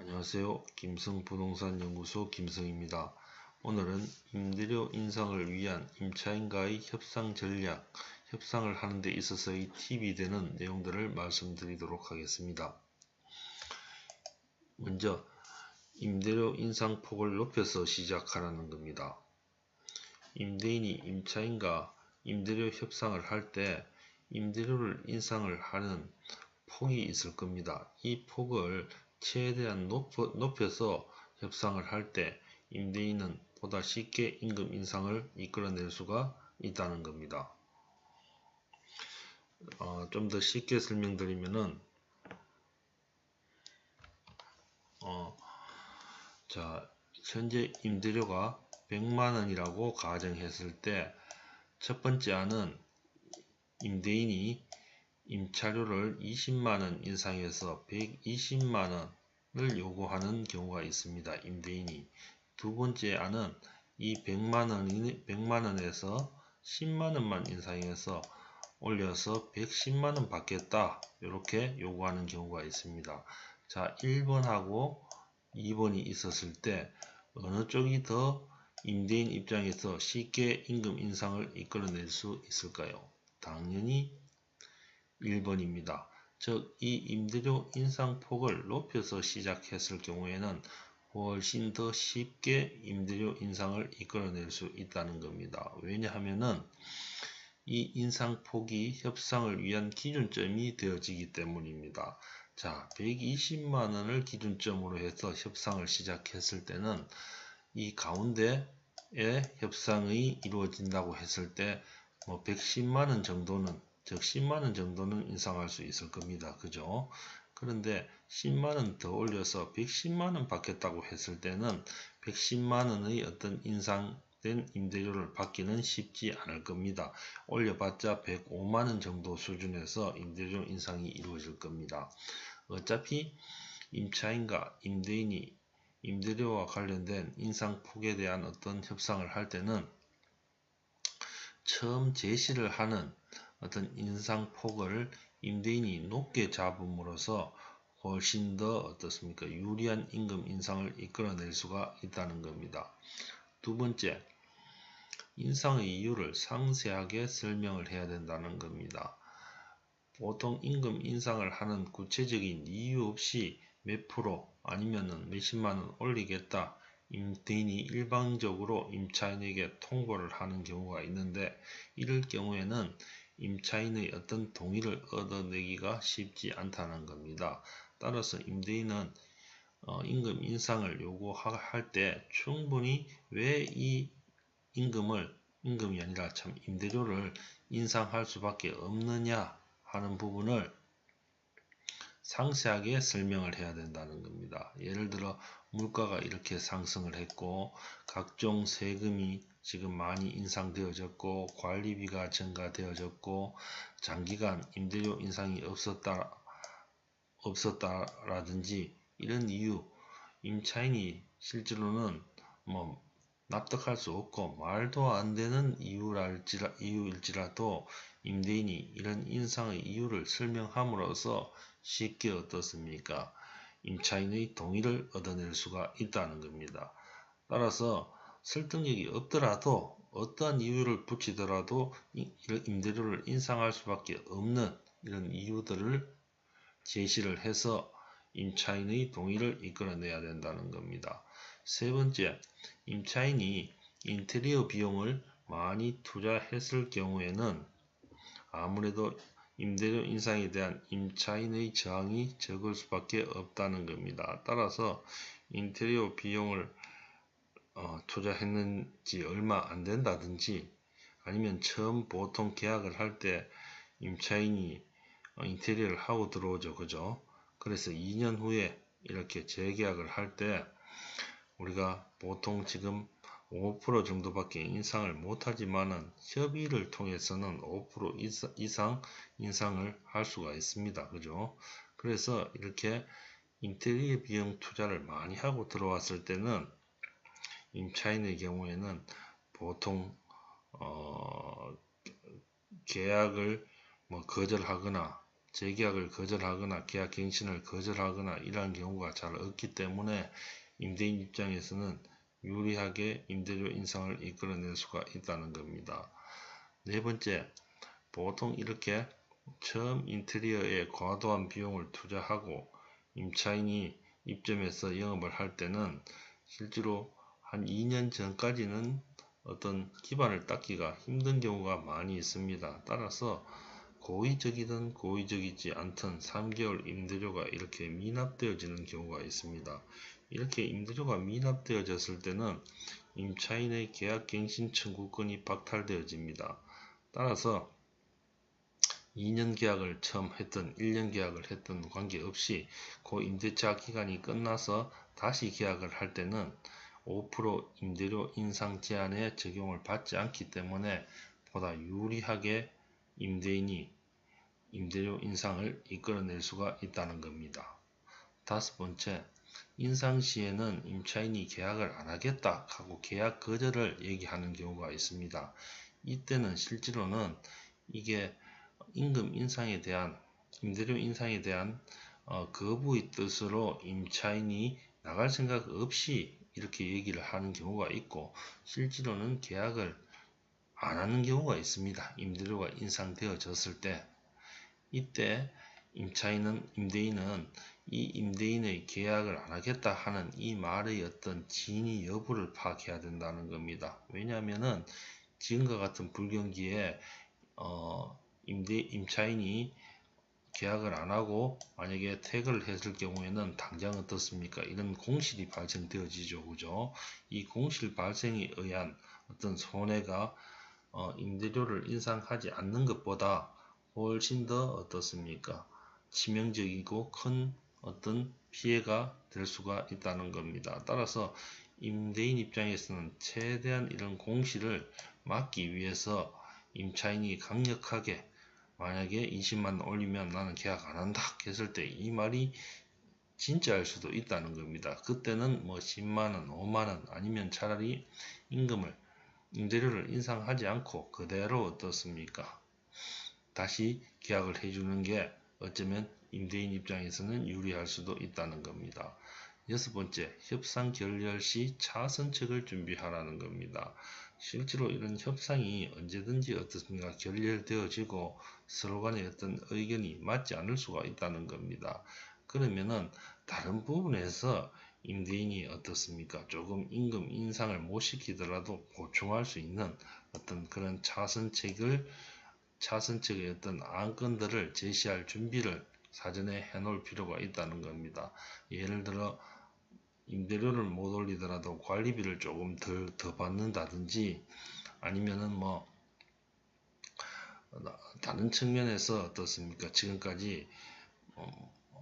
안녕하세요. 김성부동산연구소 김성입니다. 오늘은 임대료 인상을 위한 임차인과의 협상 전략, 협상을 하는 데 있어서의 팁이 되는 내용들을 말씀드리도록 하겠습니다. 먼저 임대료 인상 폭을 높여서 시작하라는 겁니다. 임대인이 임차인과 임대료 협상을 할 때 임대료를 인상을 하는 폭이 있을 겁니다. 이 폭을 최대한 높여서 협상을 할 때 임대인은 보다 쉽게 임금 인상을 이끌어낼 수가 있다는 겁니다. 좀 더 쉽게 설명드리면은 현재 임대료가 100만원이라고 가정했을 때 첫 번째 안은 임대인이 임차료를 20만원 인상해서 120만원을 요구하는 경우가 있습니다. 임대인이. 두 번째 안은 이 100만원에서 10만원만 인상해서 올려서 110만원 받겠다. 이렇게 요구하는 경우가 있습니다. 자, 1번하고 2번이 있었을 때 어느 쪽이 더 임대인 입장에서 쉽게 임금 인상을 이끌어낼 수 있을까요? 당연히 1번입니다. 즉, 이 임대료 인상폭을 높여서 시작했을 경우에는 훨씬 더 쉽게 임대료 인상을 이끌어낼 수 있다는 겁니다. 왜냐하면은 이 인상폭이 협상을 위한 기준점이 되어지기 때문입니다. 자, 120만원을 기준점으로 해서 협상을 시작했을 때는 이 가운데에 협상이 이루어진다고 했을 때 110만원 정도는, 즉 10만원 정도는 인상할 수 있을 겁니다. 그죠? 그런데 10만원 더 올려서 110만원 받겠다고 했을 때는 110만원의 어떤 인상된 임대료를 받기는 쉽지 않을 겁니다. 올려봤자 105만원 정도 수준에서 임대료 인상이 이루어질 겁니다. 어차피 임차인과 임대인이 임대료와 관련된 인상폭에 대한 어떤 협상을 할 때는 처음 제시를 하는 어떤 인상폭을 임대인이 높게 잡음으로써 훨씬 더 어떻습니까? 유리한 임금 인상을 이끌어낼 수가 있다는 겁니다. 두 번째, 인상의 이유를 상세하게 설명을 해야 된다는 겁니다. 보통 임금 인상을 하는 구체적인 이유 없이 몇 프로 아니면은 몇십만원 올리겠다, 임대인이 일방적으로 임차인에게 통보를 하는 경우가 있는데, 이럴 경우에는 임차인의 어떤 동의를 얻어내기가 쉽지 않다는 겁니다. 따라서 임대인은 임금 인상을 요구할 때 충분히 왜 이 임금이 아니라 임대료를 인상할 수밖에 없느냐 하는 부분을 상세하게 설명을 해야 된다는 겁니다. 예를 들어 물가가 이렇게 상승을 했고 각종 세금이 지금 많이 인상되어졌고 관리비가 증가되어졌고 장기간 임대료 인상이 없었다라든지 이런 이유, 임차인이 실제로는 납득할 수 없고 말도 안 되는 이유일지라도 임대인이 이런 인상의 이유를 설명함으로써 쉽게 어떻습니까? 임차인의 동의를 얻어낼 수가 있다는 겁니다. 따라서 설득력이 없더라도 어떠한 이유를 붙이더라도 임대료를 인상할 수밖에 없는 이런 이유들을 제시를 해서 임차인의 동의를 이끌어내야 된다는 겁니다. 세 번째, 임차인이 인테리어 비용을 많이 투자했을 경우에는 아무래도 임대료 인상에 대한 임차인의 저항이 적을 수밖에 없다는 겁니다. 따라서 인테리어 비용을 투자했는지 얼마 안 된다든지 아니면 처음 보통 계약을 할 때 임차인이 인테리어를 하고 들어오죠. 그죠? 그래서 2년 후에 이렇게 재계약을 할 때 우리가 보통 지금 5% 정도밖에 인상을 못하지만은 협의를 통해서는 5% 이상 인상을 할 수가 있습니다. 그죠? 그래서 이렇게 인테리어 비용 투자를 많이 하고 들어왔을 때는 임차인의 경우에는 보통 계약을 거절하거나 재계약을 거절하거나 계약갱신을 거절하거나 이러한 경우가 잘 없기 때문에 임대인 입장에서는 유리하게 임대료 인상을 이끌어낼 수가 있다는 겁니다. 네 번째, 보통 이렇게 처음 인테리어에 과도한 비용을 투자하고 임차인이 입점해서 영업을 할 때는 실제로 한 2년 전까지는 어떤 기반을 닦기가 힘든 경우가 많이 있습니다. 따라서 고의적이든 고의적이지 않든 3개월 임대료가 이렇게 미납되어지는 경우가 있습니다. 이렇게 임대료가 미납되어졌을 때는 임차인의 계약갱신 청구권이 박탈되어집니다. 따라서 2년 계약을 처음 했던 1년 계약을 했던 관계없이 그 임대차 기간이 끝나서 다시 계약을 할 때는 5% 임대료 인상 제한에 적용을 받지 않기 때문에 보다 유리하게 임대인이 임대료 인상을 이끌어낼 수가 있다는 겁니다. 다섯 번째, 인상 시에는 임차인이 계약을 안 하겠다 하고 계약 거절을 얘기하는 경우가 있습니다. 이때는 실제로는 이게 임금 인상에 대한 임대료 인상에 대한 거부의 뜻으로 임차인이 나갈 생각 없이 이렇게 얘기를 하는 경우가 있고 실제로는 계약을 안 하는 경우가 있습니다. 임대료가 인상되어졌을 때 이때 임대인은 이 임대인의 계약을 안 하겠다 하는 이 말의 어떤 진위 여부를 파악해야 된다는 겁니다. 왜냐하면은 지금과 같은 불경기에 임차인이 계약을 안 하고 만약에 퇴거를 했을 경우에는 당장 어떻습니까? 이런 공실이 발생되어지죠. 그죠? 이 공실 발생에 의한 어떤 손해가 임대료를 인상하지 않는 것보다 훨씬 더 어떻습니까? 치명적이고 큰 어떤 피해가 될 수가 있다는 겁니다. 따라서 임대인 입장에서는 최대한 이런 공실을 막기 위해서 임차인이 강력하게 만약에 20만원 올리면 나는 계약 안 한다 했을 때 이 말이 진짜일 수도 있다는 겁니다. 그때는 뭐 10만원, 5만원 아니면 차라리 임대료를 인상하지 않고 그대로 어떻습니까? 다시 계약을 해주는 게 어쩌면 임대인 입장에서는 유리할 수도 있다는 겁니다. 여섯 번째, 협상 결렬 시 차선책을 준비하라는 겁니다. 실제로 이런 협상이 언제든지 어떻습니까? 결렬되어지고 서로 간의 어떤 의견이 맞지 않을 수가 있다는 겁니다. 그러면은 다른 부분에서 임대인이 어떻습니까? 조금 임금 인상을 못 시키더라도 보충할 수 있는 어떤 그런 차선책의 어떤 안건들을 제시할 준비를 사전에 해놓을 필요가 있다는 겁니다. 예를 들어 임대료를 못 올리더라도 관리비를 조금 더 받는다든지 아니면은 뭐 다른 측면에서 어떻습니까? 지금까지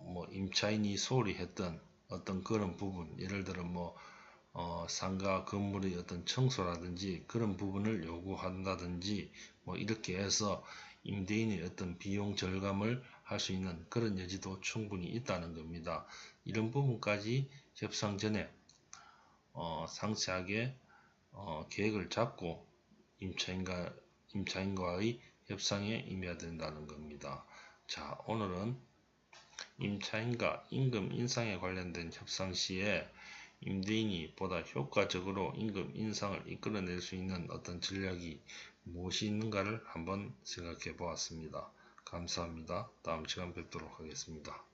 뭐 임차인이 소홀히 했던 어떤 그런 부분, 예를 들어 뭐 상가 건물의 어떤 청소라든지 그런 부분을 요구한다든지 뭐 이렇게 해서 임대인의 어떤 비용 절감을 할 수 있는 그런 여지도 충분히 있다는 겁니다. 이런 부분까지 협상 전에 상세하게 계획을 잡고 임차인과의 협상에 임해야 된다는 겁니다. 자, 오늘은 임차인과 임금 인상에 관련된 협상 시에 임대인이 보다 효과적으로 임금 인상을 이끌어낼 수 있는 어떤 전략이 무엇이 있는가를 한번 생각해 보았습니다. 감사합니다. 다음 시간 뵙도록 하겠습니다.